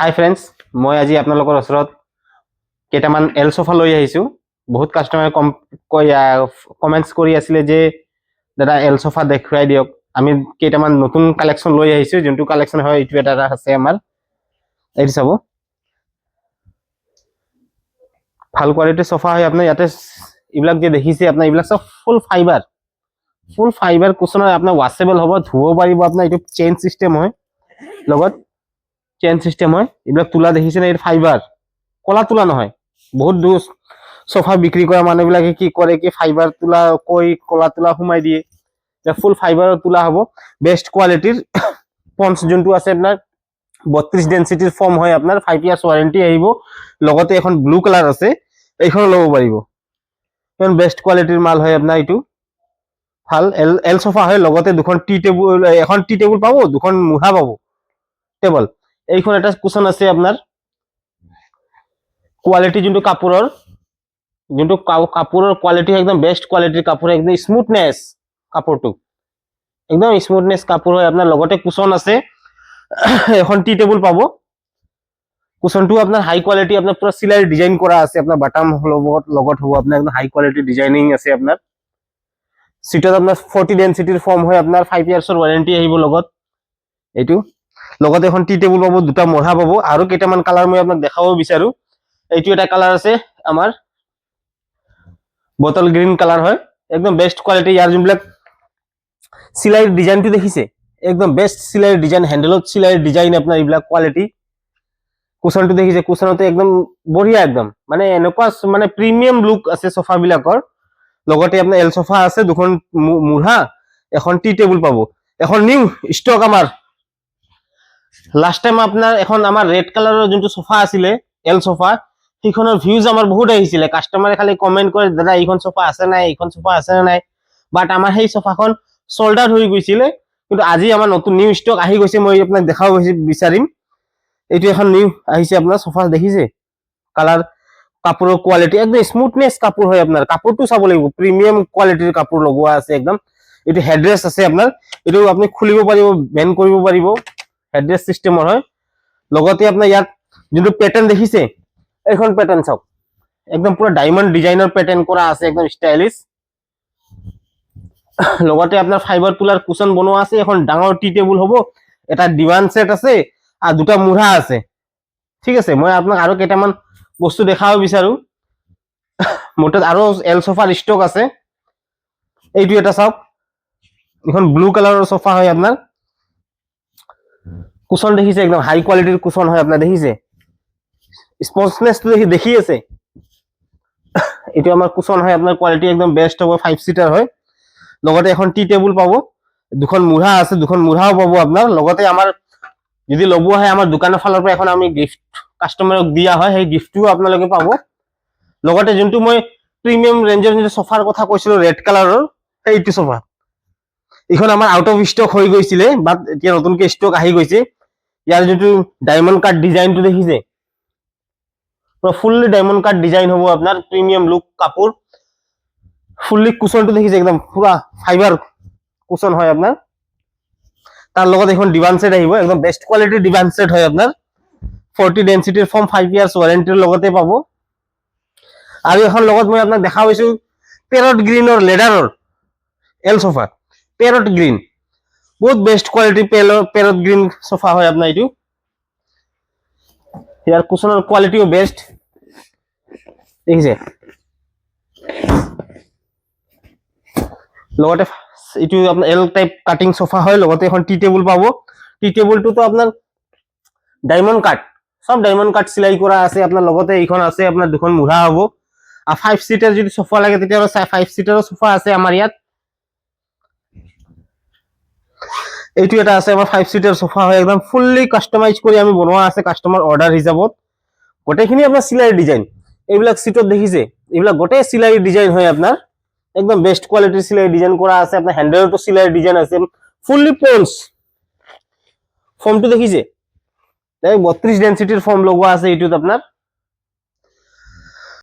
হাই friends, মই আজি আপোনালোকৰ ওচৰত কেইটামান এল সোফা লৈ আহিছোঁ। বহুত কাষ্টমাৰে কমেণ্টছ কৰি আছিলে যে দাদা এল সোফা দেখুৱাই দিয়ক। আমি কেইটামান নতুন কালেকশ্যন লৈ আহিছোঁ, যোনটো কালেকশ্যন হয় এইটো এটা আছে আমাৰ। এইটো চাব, ভাল কোৱালিটিৰ সোফা হয়। আপোনাৰ ইয়াতে এইবিলাক যে দেখিছে, আপোনাৰ এইবিলাক চব ফুল ফাইবাৰ কুচন হয়। আপোনাৰ ৱাশ্বেবল হ'ব, ধুব পাৰিব। আপোনাৰ এইটো চেইন চিষ্টেম হয়, লগত চেইন চিষ্টেম হয়। এইবিলাক তোলা দেখিছে নে? এইটো ফাইবাৰ, কলা তোলা নহয়। বহুত দূৰ সোফা বিক্ৰী কৰা মানুহবিলাকে কি কৰে, কি ফাইবাৰ তোলা কৈ কলা তোলা সোমাই দিয়ে। ফুল ফাইবাৰৰ তোলা হ'ব, বেষ্ট কোৱালিটিৰ। পঞ্চ যোনটো আছে আপোনাৰ 32 ডেনচিটিৰ ফৰ্ম হয়। আপোনাৰ 5 ইয়াৰ্ছ ৱাৰেণ্টি আহিব। লগতে এখন ব্লু কালাৰ আছে, এইখন ল'ব পাৰিব। এখন বেষ্ট কোৱালিটিৰ মাল হয় আপোনাৰ এইটো। ভাল এল সোফা হয়। লগতে দুখন টি টেবুল, এখন টি টেবুল পাব, দুখন মুঢ়া পাব টেবল। এইখন এটা কুচন আছে আপোনাৰ। কোৱালিটি যোনটো কাপোৰৰ কোৱালিটি একদম বেষ্ট কোৱালিটিৰ কাপোৰ, একদম স্মুথনেছ কাপোৰটো, একদম স্মুথনেছ কাপোৰ হয় আপোনাৰ। লগতে কুচন আছে, এখন টি টেবুল পাব। কুচনটো আপোনাৰ হাই কোৱালিটি, আপোনাৰ পুৰা চিলাই ডিজাইন কৰা আছে। আপোনাৰ বাটাম লগত হ'ব আপোনাৰ, একদম হাই কোৱালিটি ডিজাইনিং আছে আপোনাৰ। চিটত আপোনাৰ 40 ডেনচিটিৰ ফৰ্ম হয় আপোনাৰ। 5 ইয়াৰ্ছৰ ৱাৰেণ্টি আহিব লগত এইটো। লগতে এখন টি টেবুল পাব, দুটা মঢ়া পাব। আৰু কেইটামান কালাৰ মই আপোনাক দেখাব বিচাৰো। এইটো এটা কালাৰ আছে আমাৰ, বটল গ্ৰীণ কালাৰ হয়, একদম বেষ্ট কোৱালিটি। ইয়াৰ যোনবিলাক চিলাইৰ ডিজাইনটো দেখিছে, একদম বেষ্ট চিলাইৰ ডিজাইন, হেণ্ডেলত চিলাইৰ ডিজাইন আপোনাৰ। এইবিলাক কোৱালিটি। কুচনটো দেখিছে, কুচনতে একদম বঢ়িয়া, একদম মানে এনেকুৱা মানে প্ৰিমিয়াম লুক আছে সোফা বিলাকৰ। লগতে আপোনাৰ এল সোফা আছে, দুখন মুঢ়া, এখন টি টেবুল পাব। এখন নিউ ষ্টক আমাৰ। লাষ্ট টাইম আপোনাৰ এখন আমাৰ ৰেড কালাৰৰ যোনটো সোফা আছিলে এল সোফা, সেইখনৰ ভিউজ আমাৰ বহুত আহিছিলে। কাষ্টমাৰে খালি কমেণ্ট কৰে, দাদা এইখন সোফা আছে নাই, এইখন সোফা আছে নাই। বাট আমাৰ সেই সোফাখন চল্ড আউট হৈ গৈছিলে। কিন্তু আজি আমাৰ নতুন নিউ ষ্টক আহি গৈছে, মই আপোনাক দেখাব বিচাৰিম। এইটো এখন নিউ আহিছে আপোনাৰ সোফা, দেখিছে কালাৰ, কাপোৰৰ কোৱালিটি একদম স্মুথনেছ কাপোৰ হয় আপোনাৰ। কাপোৰটো চাব লাগিব, প্ৰিমিয়াম কোৱালিটিৰ কাপোৰ লগোৱা আছে একদম। এইটো হেডৰেছ আছে আপোনাৰ, এইটো আপুনি খুলিব পাৰিব, বেণ্ড কৰিব পাৰিব, হেডৰেছ চিষ্টেমৰ হয়। লগতে আপোনাৰ ইয়াত যোনটো পেটাৰ্ণ দেখিছে, এইখন পেটাৰ্ণ চাওক, একদম পুৰা ডায়মণ্ড ডিজাইনৰ পেটাৰ্ণ কৰা আছে, একদম ষ্টাইলিছ। লগতে আপোনাৰ ফাইবাৰ তোলাৰ কুচন বনোৱা আছে। এখন ডাঙৰ টি টেবুল হ'ব, এটা ডিভান সেট আছে, আৰু দুটা মুঢ়া আছে। ঠিক আছে, মই আপোনাক আৰু কেইটামান বস্তু দেখাব বিচাৰো। মোৰ তাত আৰু এল সোফাৰ ষ্টক আছে। এইটো এটা চাওক, এখন ব্লু কালাৰৰ সোফা হয় আপোনাৰ। কুচন দেখিছে, একদম হাই কোৱালিটিৰ কুচন হয় আপোনাৰ, দেখিছে স্পঞ্জনেছটো দেখি আছে। এইটো আমাৰ কুচন হয় আপোনাৰ, কোৱালিটি একদম বেষ্ট হ'ব, 5 সিটাৰ হয়। লগতে এখন টি টেবুল পাব, দুখন মুঢ়া আছে, দুখন মুঢ়াও পাব আপোনাৰ। লগতে আমাৰ যদি ল'ব আহে, আমাৰ দোকানৰ ফালৰ পৰা এখন আমি গিফ্ট কাষ্টমাৰক দিয়া হয়, সেই গিফ্টটো আপোনালোকে পাব। লগতে যোনটো মই প্ৰিমিয়াম ৰেঞ্জৰ যোনটো সোফাৰ কথা কৈছিলো ৰেড কালাৰৰ, এইটো সোফা, এইখন আমাৰ আউট অফ ষ্টক হৈ গৈছিলে, বাট এতিয়া নতুনকে ষ্টক আহি গৈছে। ইয়াৰ যোনটো ডায়মণ্ড কাট ডিজাইনটো দেখিছে, ফুল্লি ডায়মণ্ড কাট ডিজাইন হ'ব আপোনাৰ, প্ৰিমিয়াম লুক কাপোৰ। ফুল্লি কুচনটো দেখিছে, একদম পুৰা ফাইবাৰ কুচন হয় আপোনাৰ। তাৰ লগত এখন ডিভান সেট আহিব, একদম বেষ্ট কোৱালিটিৰ ডিভান সেট হয় আপোনাৰ। 40 ডেনচিটিৰ ফৰ্ম, 5 ইয়াৰ্ছ ৱাৰেণ্টিৰ লগতে পাব। আৰু এখন লগত মই আপোনাক দেখা পাইছো পেৰট গ্ৰীণৰ লেডাৰৰ এল সোফা, পেৰট গ্ৰীণ, বহুত best quality parrot green sofa হয় আপোনাৰ এইটো। ইয়াৰ কুচনৰ কোৱালিটিও বেষ্ট, দেখিছে। লগতে এইটো আপোনাৰ এল টাইপ কাটিং সোফা হয়। লগতে এখন টি টেবুল পাব। টি টেবুলটোতো আপোনাৰ ডায়মণ্ড কাট, সব ডায়মণ্ড কাট চিলাই কৰা আছে আপোনাৰ। লগতে এইখন আছে আপোনাৰ, দুখন মুঢ়া হ'ব। আৰু 5 সিটাৰ যদি সোফা লাগে, তেতিয়াহ'লে 5 সিটাৰৰ সোফা আছে আমাৰ ইয়াত। এইটো এটা আছে আমাৰ 5 সিটাৰ সোফা হয়, একদম ফুল্লি কাষ্টমাইজ কৰি আমি বনোৱা আছে কাষ্টমাৰ অৰ্ডাৰ হিচাপত। গোটেইখিনি আপোনাৰ চিলাইৰ ডিজাইন, এইবিলাক সিটত দেখিছে, এইবিলাক গোটেই চিলাইৰ ডিজাইন হয় আপোনাৰ। একদম বেষ্ট কোৱালিটিৰ চিলাই ডিজাইন কৰা আছে আপোনাৰ। হেণ্ডেলতো চিলাইৰ ডিজাইন আছে, ফুল্লি পঞ্চ। ফৰ্মটো দেখিছে, 32 ডেনচিটিৰ ফৰ্ম লগোৱা আছে এইটোত আপোনাৰ।